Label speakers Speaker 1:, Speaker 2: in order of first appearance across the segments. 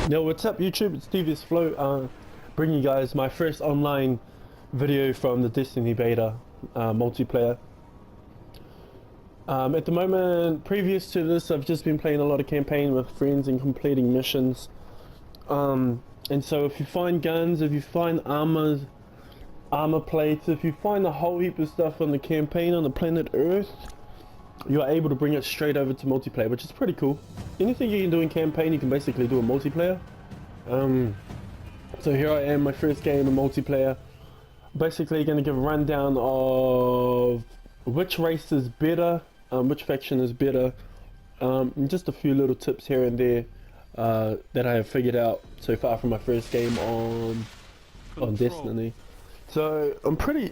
Speaker 1: Yo, what's up YouTube? It's Devious bringing you guys my first online video from the Destiny beta multiplayer. At the moment, previous to this, I've just been playing a lot of campaign with friends and completing missions. And so if you find guns, if you find armor plates, if you find a whole heap of stuff on the campaign on the planet Earth, you are able to bring it straight over to multiplayer, which is pretty cool. Anything you can do in campaign, you can basically do in multiplayer. So here I am, my first game in multiplayer. Basically going to give a rundown of which race is better, which faction is better, and just a few little tips here and there that I have figured out so far from my first game on Destiny. So I'm pretty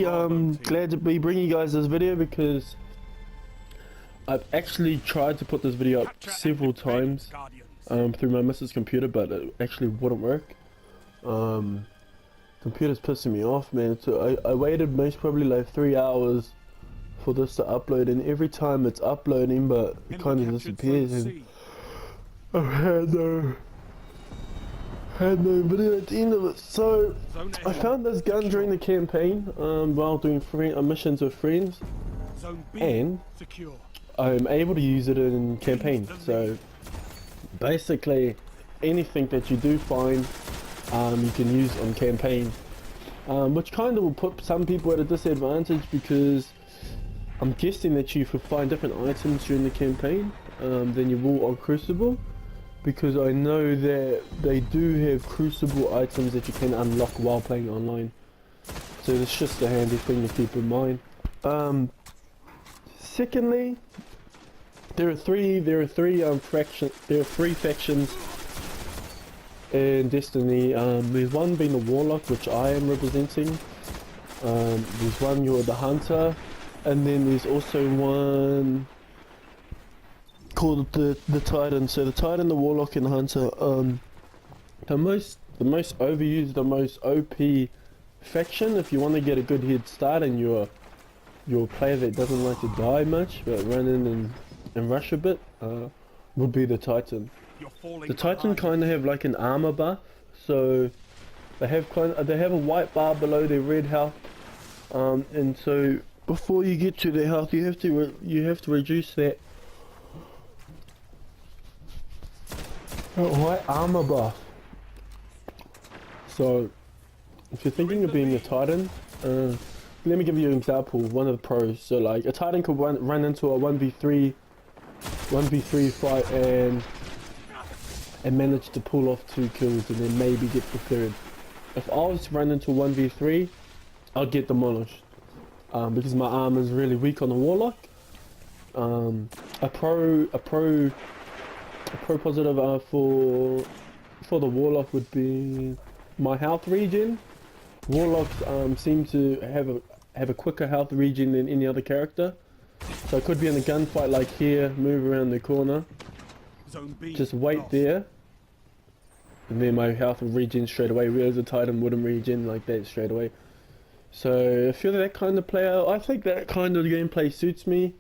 Speaker 1: glad to be bringing you guys this video because I've actually tried to put this video up several times through my missus computer, but it actually wouldn't work. Computer's pissing me off, man. So I waited most probably like 3 hours for this to upload, and every time it's uploading, but it kind of disappears. And I had no video at the end of it. So I found this gun during the campaign while doing missions with friends, and I'm able to use it in campaign. So basically anything that you do find you can use on campaign, which kind of will put some people at a disadvantage because I'm guessing that you will find different items during the campaign than you will on Crucible, because I know that they do have Crucible items that you can unlock while playing online. So it's just a handy thing to keep in mind. Secondly, there are three factions in Destiny. There's one being the Warlock, which I am representing. There's one, you're the Hunter, and then there's also one called the Titan. So the Titan, the Warlock, and the Hunter, the most overused, the most OP faction. If you want to get a good head start and you're a player that doesn't like to die much but run in and rush a bit, would be the Titan. The Titan kind of have like an armor buff, so they have a white bar below their red health, and so before you get to their health, you have to reduce that white armor buff. So if you're thinking of being a Titan, let me give you an example, one of the pros. So like a Titan could run into a 1v3 fight and manage to pull off 2 kills and then maybe get the third. If I was to run into 1v3, I'll get demolished because my armor is really weak on the Warlock. A pro positive for the Warlock would be my health regen. Warlocks seem to have a quicker health regen than any other character. So I could be in a gunfight like here, move around the corner, just wait there, and then my health will regen straight away, whereas a Titan wouldn't regen like that straight away. So if you're that kind of player, I think that kind of gameplay suits me.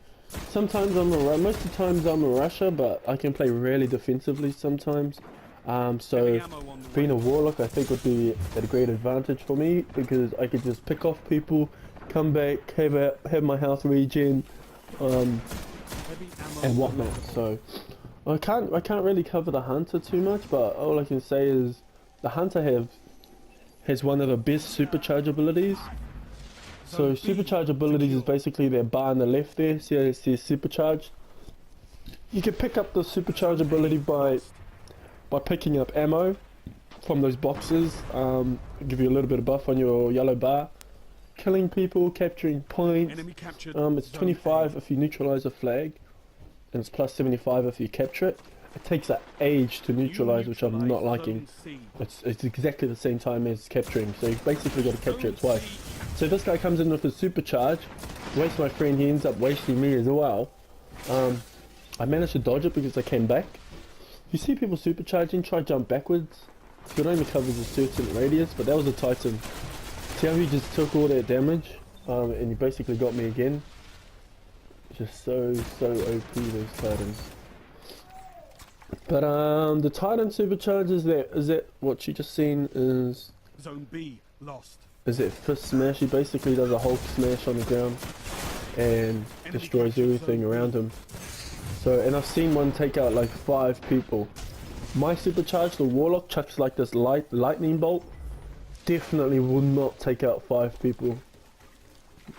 Speaker 1: Sometimes most of the times I'm a rusher, but I can play really defensively sometimes. So being a Warlock I think would be at a great advantage for me, because I could just pick off people, come back, have my health regen, and whatnot. So I can't really cover the Hunter too much, but all I can say is the Hunter has one of the best supercharge abilities. So supercharge abilities is basically their bar on the left there. See how it says supercharge? You can pick up the supercharge ability by picking up ammo from those boxes. Give you a little bit of buff on your yellow bar. Killing people, capturing points. It's 25 if you neutralize a flag, and it's plus 75 if you capture it. It takes an age to neutralize, which I'm not liking. It's exactly the same time as capturing, so you've basically got to capture it twice. So this guy comes in with his supercharge, wastes my friend, he ends up wasting me as well. I managed to dodge it because I came back. If you see people supercharging, try jump backwards. It only covers a certain radius, but that was a Titan. See how he just took all that damage, and he basically got me again. Just so OP, those Titans. But the Titan supercharge is that what you just seen is
Speaker 2: Zone B lost.
Speaker 1: is that fist smash. He basically does a Hulk smash on the ground and destroys everything around him. So, and I've seen one take out like 5 people. My supercharge, the Warlock, chucks like this lightning bolt. Definitely will not take out 5 people.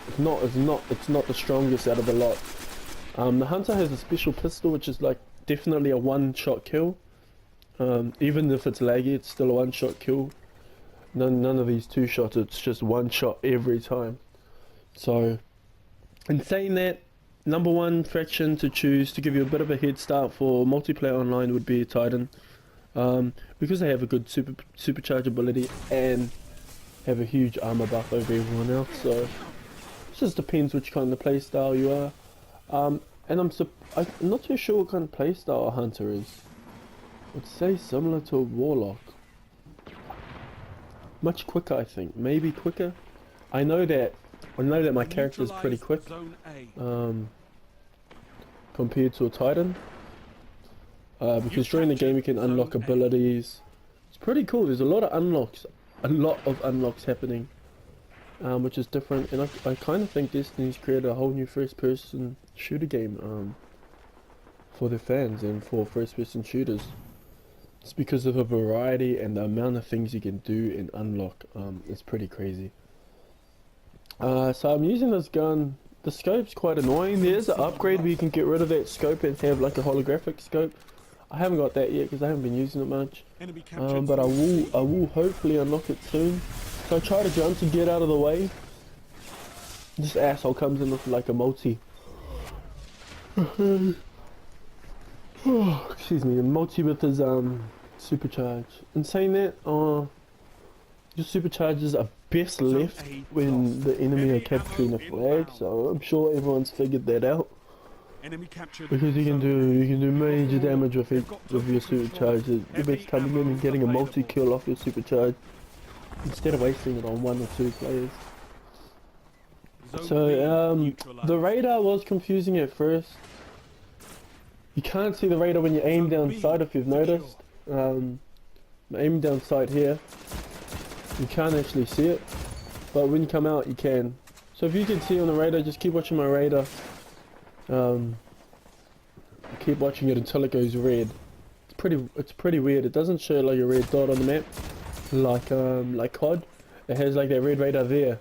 Speaker 1: It's not the strongest out of the lot. The Hunter has a special pistol, which is like definitely a one-shot kill. Even if it's laggy, it's still a one-shot kill. None of these 2-shots, it's just one shot every time. So, in saying that, number 1 faction to choose to give you a bit of a head start for multiplayer online would be Titan. Because they have a good supercharge ability and have a huge armor buff over everyone else. So, it just depends which kind of playstyle you are. And I'm not too sure what kind of playstyle a Hunter is. I'd say similar to a Warlock. Much quicker, I think. Maybe quicker. I know that my character is pretty quick. Compared to a Titan. Because during the game you can unlock abilities. It's pretty cool. There's a lot of unlocks happening. Which is different, and I kind of think Destiny's created a whole new first-person shooter game for their fans and for first-person shooters. It's because of the variety and the amount of things you can do and unlock. It's pretty crazy. So I'm using this gun. The scope's quite annoying. There's an upgrade where you can get rid of that scope and have like a holographic scope. I haven't got that yet because I haven't been using it much. But I will hopefully unlock it soon. So I try to jump to get out of the way. This asshole comes in with like a multi. Excuse me, a multi with his supercharge. In saying that, your supercharges are best left when the enemy are capturing a flag. So I'm sure everyone's figured that out. Because you can do major damage with your supercharges. You're best coming in and getting a multi kill off your supercharge instead of wasting it on 1 or 2 players. So the radar was confusing at first. You can't see the radar when you aim down sight, if you've noticed. Aiming down sight here, you can't actually see it, but when you come out you can. So if you can see on the radar, just keep watching my radar. Keep watching it until it goes red. It's pretty weird. It doesn't show like a red dot on the map like COD. It has like that red radar there.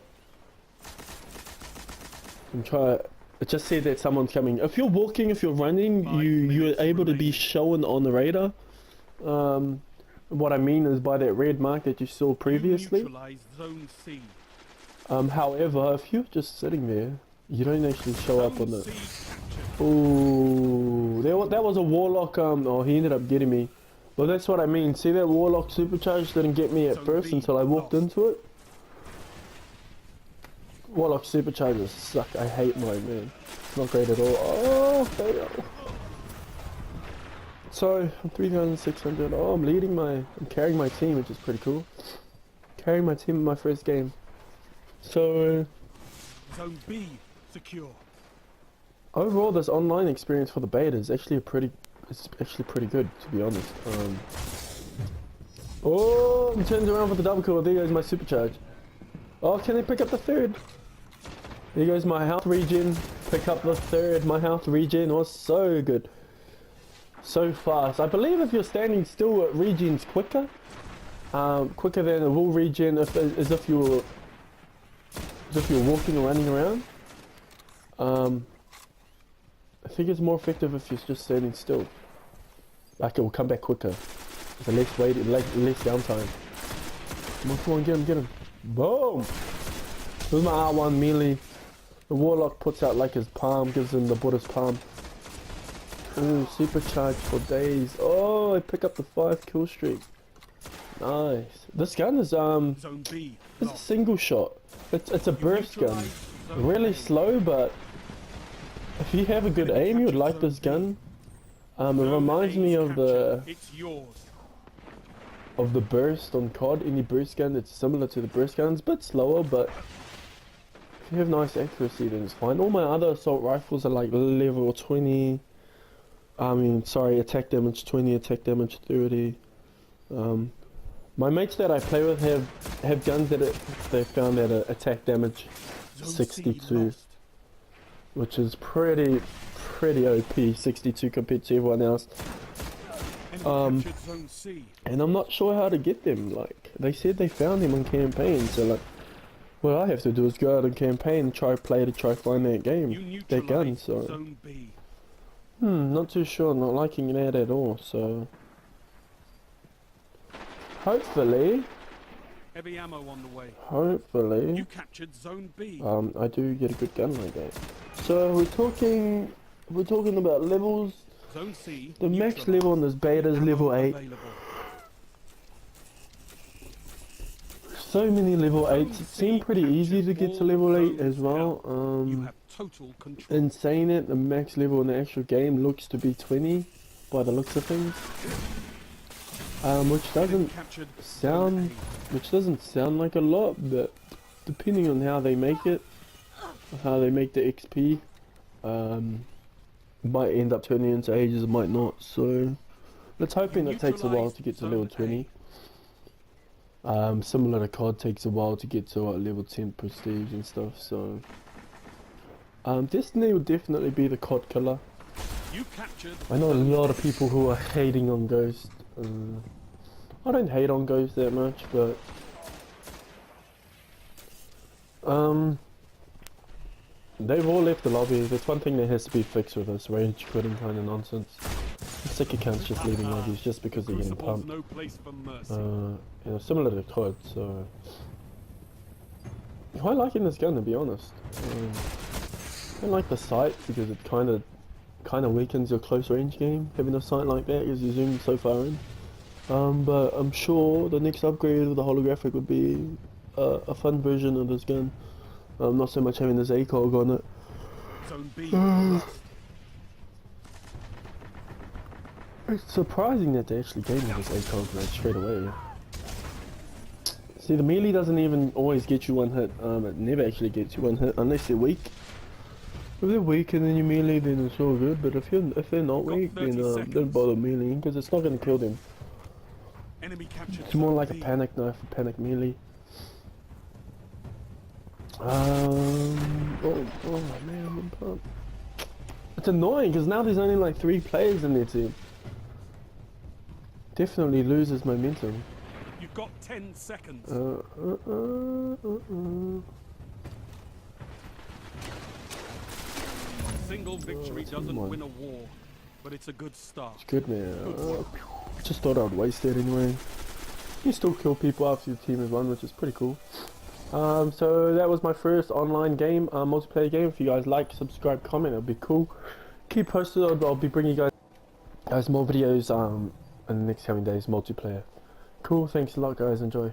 Speaker 1: It just said that someone's coming. If you're walking, if you're running, you're able to be shown on the radar. What I mean is by that red mark that you saw previously. However, if you're just sitting there, you don't actually show up on the. Ooh, that was a Warlock. Oh, he ended up getting me. Well, that's what I mean. See that Warlock supercharge didn't get me at first until I walked into it. Warlock superchargers suck. I hate mine, man. It's not great at all. Oh, fail. So, I'm 3,600. Oh, I'm carrying my team, which is pretty cool. Carrying my team in my first game. So,
Speaker 2: Zone B secure.
Speaker 1: Overall, this online experience for the beta is actually pretty good, to be honest. Oh, I'm turning around for the double kill. There goes my supercharge. Oh, can they pick up the third? There goes my health regen. Pick up the third. My health regen was so good. So fast. I believe if you're standing still, it regens quicker. Quicker than it will regen as if you're walking or running around. I think it's more effective if you're just standing still. Like it will come back quicker. There's less downtime. Come on, get him. Boom! This is my R1 melee. The Warlock puts out like his palm, gives him the Buddha's palm. Ooh, supercharge for days. Oh, I pick up the 5 kill streak. Nice. This gun is it's a single shot. It's a burst gun. Really slow, but if you have a good aim, you would like this gun. It reminds me of the burst on COD. Any burst gun, it's similar to the burst guns, a bit slower, but if you have nice accuracy, then it's fine. All my other assault rifles are like level 20, I mean, sorry, attack damage 20, attack damage 30. Um, my mates that I play with have guns that they found at attack damage
Speaker 2: Zone C
Speaker 1: 62,
Speaker 2: lost.
Speaker 1: which is pretty OP, 62 compared to everyone else.
Speaker 2: Enemy captured Zone C.
Speaker 1: And I'm not sure how to get them. Like, they said they found him on campaign, so like, what I have to do is go out on campaign and try find that
Speaker 2: You
Speaker 1: that gun.
Speaker 2: neutralized
Speaker 1: So,
Speaker 2: Zone B.
Speaker 1: not too sure. Not liking that at all. So, hopefully,
Speaker 2: Heavy ammo on the way.
Speaker 1: hopefully,
Speaker 2: You captured Zone B.
Speaker 1: I do get a good gun like that. So we're talking about levels.
Speaker 2: Zone C.
Speaker 1: The max
Speaker 2: neutralized.
Speaker 1: level on this beta is
Speaker 2: Ammo
Speaker 1: level 8.
Speaker 2: available.
Speaker 1: So many level 8s. It seemed pretty easy to get to level 8 as well.
Speaker 2: You have total control.
Speaker 1: In saying it, the max level in the actual game looks to be 20 by the looks of things. Which doesn't
Speaker 2: Captured
Speaker 1: sound like a lot, but depending on how they make it, how they make the XP, might end up turning into ages, it might not. So let's hoping it takes a while to get to level 20. Similar to COD takes a while to get to level 10 prestige and stuff. So Destiny will definitely be the COD killer.
Speaker 2: You captured
Speaker 1: I know a lot of people who are hating on Ghost. I don't hate on Ghost that much, but they've all left the lobby. There's one thing that has to be fixed with this rage quitting kind of nonsense. Sick accounts just leaving lobbies just because they're getting pumped.
Speaker 2: no place for mercy.
Speaker 1: You know, similar to COD. So I'm quite liking this gun, to be honest. I don't like the sight because it kind of weakens your close range game, having a sight like that because you zoom so far in. But I'm sure the next upgrade of the holographic would be a fun version of this gun. Not so much having this ACOG on it.
Speaker 2: Zone B lost.
Speaker 1: It's surprising that they actually gave me this ACOG right straight away. See, the melee doesn't even always get you one hit. It never actually gets you one hit unless they're weak. If they're weak and then you melee, then it's all good. But if they're not weak, then don't bother meleeing because it's not going to kill them.
Speaker 2: Enemy captured
Speaker 1: It's more
Speaker 2: Zone
Speaker 1: like a
Speaker 2: B.
Speaker 1: panic knife, a panic melee. Oh man, I'm pumped. It's annoying because now there's only like 3 players in their team. Definitely loses momentum.
Speaker 2: You've got 10 seconds. Single victory doesn't win a war, but it's a good start.
Speaker 1: It's good, man. Just thought I would waste it anyway. You still kill people after your team has won, which is pretty cool. So that was my first online game, multiplayer game. If you guys like, subscribe, comment, it'll be cool. Keep posted. I'll be bringing you guys more videos in the next coming days, multiplayer. Cool. Thanks a lot, guys. Enjoy.